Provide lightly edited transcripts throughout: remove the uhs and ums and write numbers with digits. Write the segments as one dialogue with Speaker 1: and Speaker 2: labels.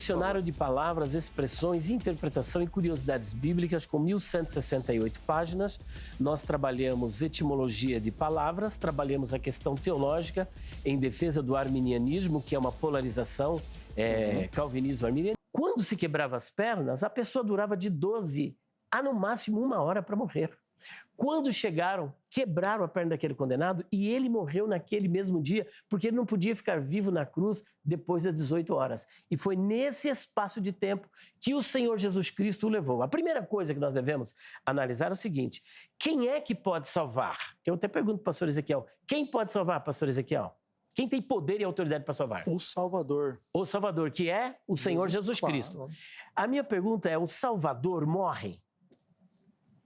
Speaker 1: Dicionário de palavras, expressões, interpretação e curiosidades bíblicas com 1168 páginas. Nós trabalhamos etimologia de palavras, trabalhamos a questão teológica em defesa do arminianismo, que é uma polarização, calvinismo-arminianismo. Quando se quebrava as pernas, a pessoa durava de 12 a no máximo 1 hora para morrer. Quando chegaram, quebraram a perna daquele condenado e ele morreu naquele mesmo dia, porque ele não podia ficar vivo na cruz depois das 18 horas. E foi nesse espaço de tempo que o Senhor Jesus Cristo o levou. A primeira coisa que nós devemos analisar é o seguinte: quem é que pode salvar? Eu até pergunto para o pastor Ezequiel: quem pode salvar, pastor Ezequiel? Quem tem poder e autoridade para salvar?
Speaker 2: O Salvador.
Speaker 1: O Salvador, que é o Senhor Jesus Cristo.
Speaker 2: Claro.
Speaker 1: A minha pergunta é: o Salvador morre?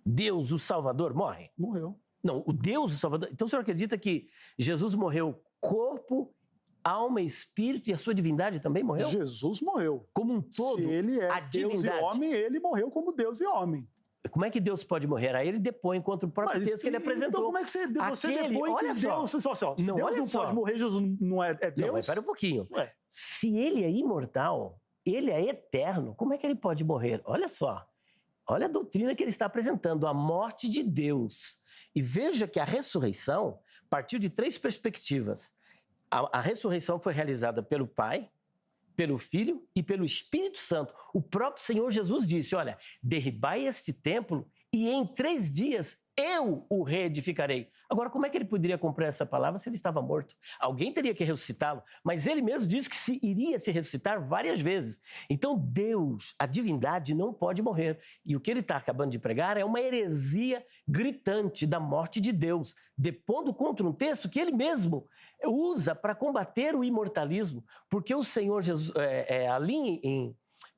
Speaker 1: Deus, o Salvador, morre?
Speaker 2: Morreu.
Speaker 1: Não, o Deus, o Salvador... Então o senhor acredita que Jesus morreu corpo, alma, espírito e a sua divindade também morreu?
Speaker 2: Jesus morreu.
Speaker 1: Como um todo,
Speaker 2: Se ele é
Speaker 1: a
Speaker 2: Deus
Speaker 1: divindade.
Speaker 2: e homem, ele morreu como Deus e homem.
Speaker 1: Como é que Deus pode morrer? Aí ele depõe contra o próprio texto que ele apresentou.
Speaker 2: Então como é que você depõe
Speaker 1: olha
Speaker 2: que
Speaker 1: só.
Speaker 2: Deus... Se
Speaker 1: Não,
Speaker 2: Deus
Speaker 1: olha
Speaker 2: não
Speaker 1: só.
Speaker 2: pode morrer, Jesus não é Deus?
Speaker 1: Não, mas espera um pouquinho.
Speaker 2: Ué.
Speaker 1: Se ele é imortal, ele é eterno, como é que ele pode morrer? Olha só. Olha a doutrina que ele está apresentando, a morte de Deus. E veja que a ressurreição partiu de 3 perspectivas. A ressurreição foi realizada pelo Pai, pelo Filho e pelo Espírito Santo. O próprio Senhor Jesus disse: olha, derribai este templo e em 3 dias eu o reedificarei. Agora, como é que ele poderia cumprir essa palavra se ele estava morto? Alguém teria que ressuscitá-lo, mas ele mesmo disse que iria se ressuscitar várias vezes. Então Deus, a divindade, não pode morrer. E o que ele está acabando de pregar é uma heresia gritante da morte de Deus, depondo contra um texto que ele mesmo usa para combater o imortalismo, porque o Senhor Jesus,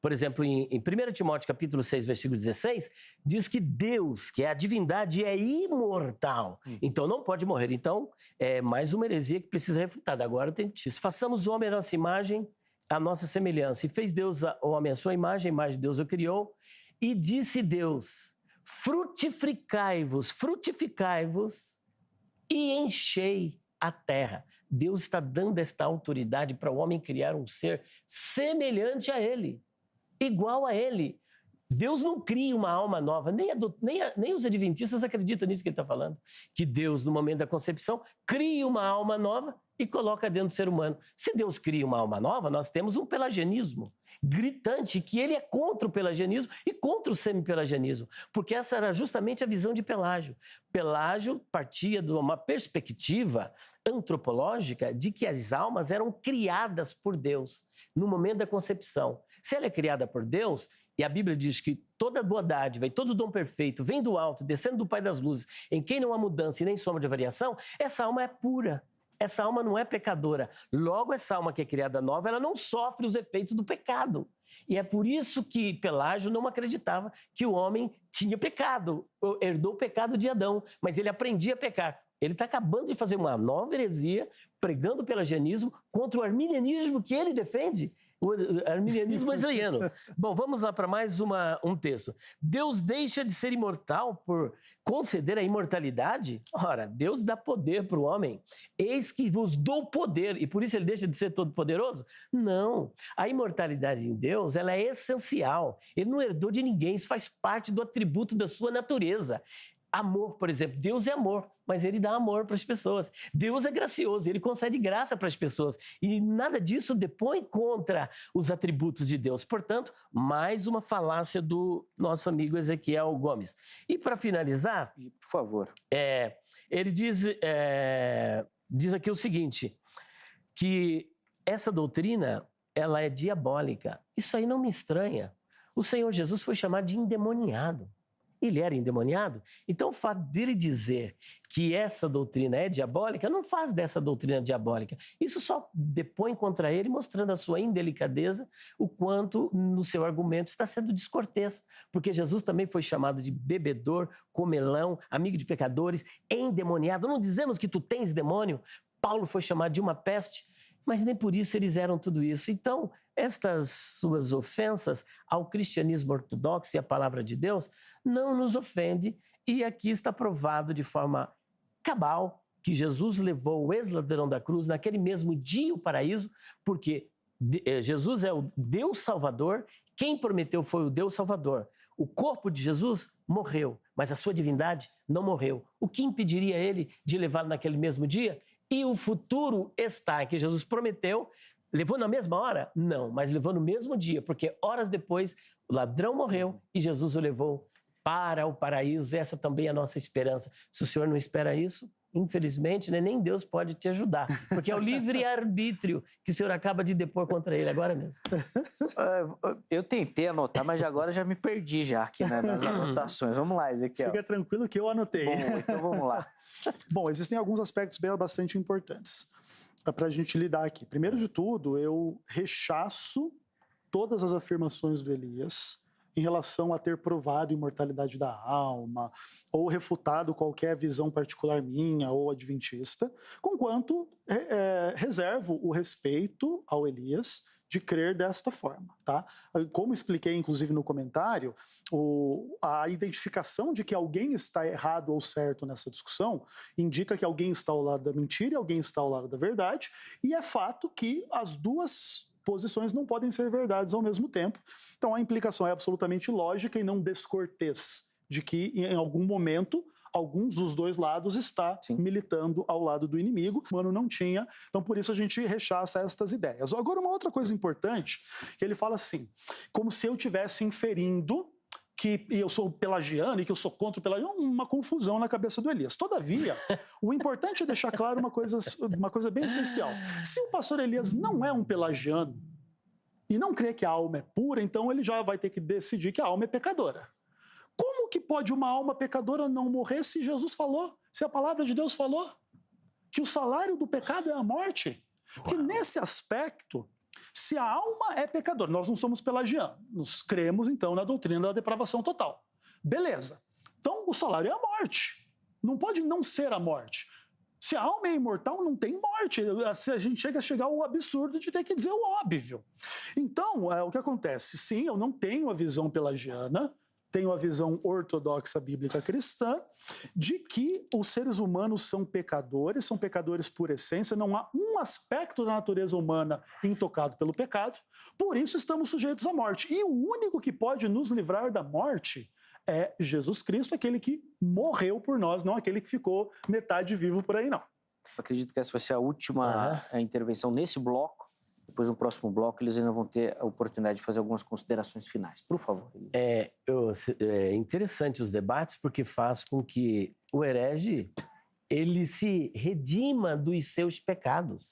Speaker 1: por exemplo, em 1 Timóteo capítulo 6, versículo 16, diz que Deus, que é a divindade, é imortal. Então não pode morrer. Então é mais uma heresia que precisa ser refutada. Agora tem isso. Façamos o homem a nossa imagem, a nossa semelhança. E fez Deus o homem a sua imagem, a imagem de Deus o criou. E disse Deus: frutificai-vos e enchei a terra. Deus está dando esta autoridade para o homem criar um ser semelhante a ele. Igual a ele. Deus não cria uma alma nova, nem os adventistas acreditam nisso que ele está falando. Que Deus, no momento da concepção, cria uma alma nova e coloca dentro do ser humano. Se Deus cria uma alma nova, nós temos um pelagianismo gritante, que ele é contra o pelagianismo e contra o semipelagianismo, porque essa era justamente a visão de Pelágio. Pelágio partia de uma perspectiva antropológica de que as almas eram criadas por Deus no momento da concepção. Se ela é criada por Deus, e a Bíblia diz que toda boa dádiva e todo dom perfeito vem do alto, descendo do Pai das luzes, em quem não há mudança e nem sombra de variação, essa alma é pura. Essa alma não é pecadora. Logo, essa alma que é criada nova, ela não sofre os efeitos do pecado. E é por isso que Pelágio não acreditava que o homem tinha pecado, herdou o pecado de Adão, mas ele aprendia a pecar. Ele está acabando de fazer uma nova heresia, pregando o pelagianismo contra o arminianismo que ele defende, o arminianismo wesleyano. Bom, vamos lá para mais um texto. Deus deixa de ser imortal por conceder a imortalidade? Ora, Deus dá poder para o homem. Eis que vos dou poder. E por isso ele deixa de ser todo poderoso? Não. A imortalidade em Deus, ela é essencial. Ele não herdou de ninguém. Isso faz parte do atributo da sua natureza. Amor, por exemplo. Deus é amor, mas ele dá amor para as pessoas. Deus é gracioso, ele concede graça para as pessoas. E nada disso depõe contra os atributos de Deus. Portanto, mais uma falácia do nosso amigo Ezequiel Gomes. E para finalizar,
Speaker 3: por favor,
Speaker 1: ele diz aqui o seguinte, que essa doutrina, ela é diabólica. Isso aí não me estranha. O Senhor Jesus foi chamado de endemoniado. Ele era endemoniado? Então o fato dele dizer que essa doutrina é diabólica não faz dessa doutrina diabólica. Isso só depõe contra ele, mostrando a sua indelicadeza, o quanto no seu argumento está sendo descortês. Porque Jesus também foi chamado de bebedor, comelão, amigo de pecadores, endemoniado. Não dizemos que tu tens demônio. Paulo foi chamado de uma peste. Mas nem por isso eles eram tudo isso. Então, estas suas ofensas ao cristianismo ortodoxo e à palavra de Deus não nos ofende. E aqui está provado de forma cabal que Jesus levou o ex-ladrão da cruz naquele mesmo dia ao paraíso, porque Jesus é o Deus Salvador. Quem prometeu foi o Deus Salvador. O corpo de Jesus morreu, mas a sua divindade não morreu. O que impediria ele de levá-lo naquele mesmo dia? E o futuro está, que Jesus prometeu. Levou na mesma hora? Não, mas levou no mesmo dia, porque horas depois o ladrão morreu e Jesus o levou para o paraíso. Essa também é a nossa esperança. Se o Senhor não espera isso, infelizmente, né, nem Deus pode te ajudar, porque é o livre-arbítrio que o Senhor acaba de depor contra ele agora mesmo.
Speaker 3: Eu tentei anotar, mas agora já me perdi já aqui, né, nas anotações. Vamos lá, Ezequiel.
Speaker 2: Fica tranquilo que eu anotei.
Speaker 3: Bom, então vamos lá.
Speaker 2: Bom, existem alguns aspectos bastante importantes para a gente lidar aqui. Primeiro de tudo, eu rechaço todas as afirmações do Elias em relação a ter provado a imortalidade da alma, ou refutado qualquer visão particular minha ou adventista, conquanto reservo o respeito ao Elias de crer desta forma, tá? Como expliquei, inclusive, no comentário, a identificação de que alguém está errado ou certo nessa discussão indica que alguém está ao lado da mentira e alguém está ao lado da verdade, e é fato que as duas posições não podem ser verdades ao mesmo tempo. Então a implicação é absolutamente lógica e não descortês de que em algum momento alguns dos dois lados está militando ao lado do inimigo. O humano não tinha, então por isso a gente rechaça estas ideias. Agora uma outra coisa importante, que ele fala assim, como se eu estivesse inferindo que eu sou pelagiano e que eu sou contra o pelagiano, uma confusão na cabeça do Elias. Todavia, o importante é deixar claro uma coisa bem essencial. Se o pastor Elias não é um pelagiano e não crê que a alma é pura, então ele já vai ter que decidir que a alma é pecadora. Como que pode uma alma pecadora não morrer se Jesus falou, se a palavra de Deus falou que o salário do pecado é a morte? Porque nesse aspecto, se a alma é pecadora, nós não somos pelagianos, nós cremos então na doutrina da depravação total. Beleza. Então o salário é a morte. Não pode não ser a morte. Se a alma é imortal, não tem morte. A gente chega ao absurdo de ter que dizer o óbvio. Então, o que acontece? Sim, eu não tenho a visão pelagiana, tenho a visão ortodoxa bíblica cristã, de que os seres humanos são pecadores por essência, não há um aspecto da natureza humana intocado pelo pecado, por isso estamos sujeitos à morte. E o único que pode nos livrar da morte é Jesus Cristo, aquele que morreu por nós, não aquele que ficou metade vivo por aí, não.
Speaker 3: Eu acredito que essa vai ser a última intervenção nesse bloco. Depois, no próximo bloco, eles ainda vão ter a oportunidade de fazer algumas considerações finais. Por favor.
Speaker 1: É interessante os debates, porque faz com que o herege ele se redima dos seus pecados.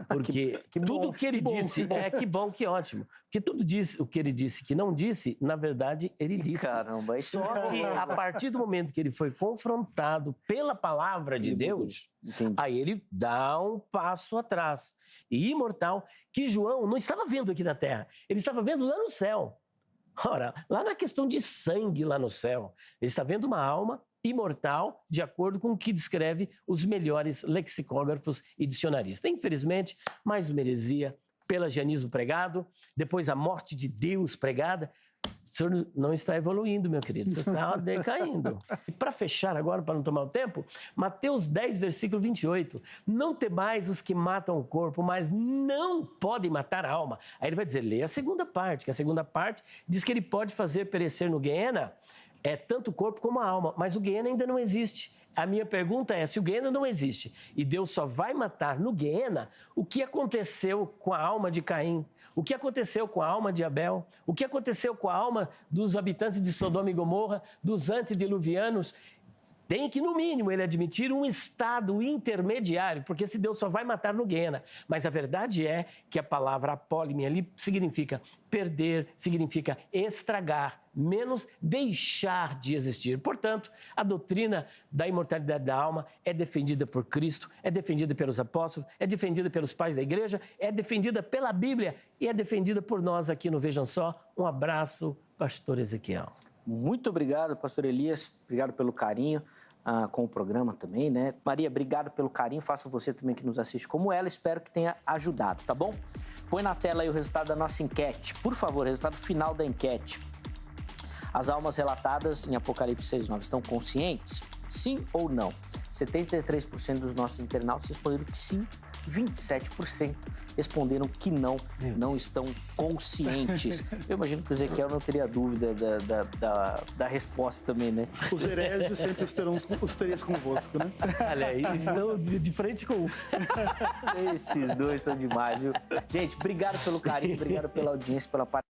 Speaker 1: Porque tudo que ele disse... que bom, que ótimo. Porque tudo o que ele disse que não disse, na verdade, ele disse.
Speaker 3: Caramba.
Speaker 1: Só que a partir do momento que ele foi confrontado pela palavra de Deus, aí ele dá um passo atrás. E imortal, que João não estava vendo aqui na terra, ele estava vendo lá no céu. Ora, lá na questão de sangue lá no céu, ele está vendo uma alma imortal, de acordo com o que descreve os melhores lexicógrafos e dicionaristas. Infelizmente, mais uma heresia, pelagianismo pregado, depois a morte de Deus pregada. O senhor não está evoluindo, meu querido, você está decaindo. E para fechar agora, para não tomar o tempo, Mateus 10, versículo 28. Não temais os que matam o corpo, mas não podem matar a alma. Aí ele vai dizer, leia a segunda parte, que a segunda parte diz que ele pode fazer perecer no Guiena tanto o corpo como a alma, mas o Guiena ainda não existe. A minha pergunta é, se o Guiena não existe e Deus só vai matar no Guiena, o que aconteceu com a alma de Caim? O que aconteceu com a alma de Abel? O que aconteceu com a alma dos habitantes de Sodoma e Gomorra, dos antediluvianos? Tem que, no mínimo, ele admitir um estado intermediário, porque se Deus só vai matar no Guiena. Mas a verdade é que a palavra apólime ali significa perder, significa estragar, menos deixar de existir. Portanto, a doutrina da imortalidade da alma é defendida por Cristo, é defendida pelos apóstolos, é defendida pelos pais da igreja, é defendida pela Bíblia e é defendida por nós aqui no Vejam Só. Um abraço, pastor Ezequiel.
Speaker 3: Muito obrigado, pastor Elias. Obrigado pelo carinho com o programa também, né? Maria, obrigado pelo carinho. Faça você também que nos assiste como ela. Espero que tenha ajudado, tá bom? Põe na tela aí o resultado da nossa enquete. Por favor, resultado final da enquete. As almas relatadas em Apocalipse 6:9 estão conscientes? Sim ou não? 73% dos nossos internautas responderam que sim, 27% responderam que não estão conscientes. Eu imagino que o Ezequiel não teria dúvida da resposta também, né?
Speaker 2: Os hereges sempre os tereis convosco, né?
Speaker 1: Olha aí, eles estão de frente com um.
Speaker 3: Esses dois estão demais, viu? Gente, obrigado pelo carinho, obrigado pela audiência, pela participação.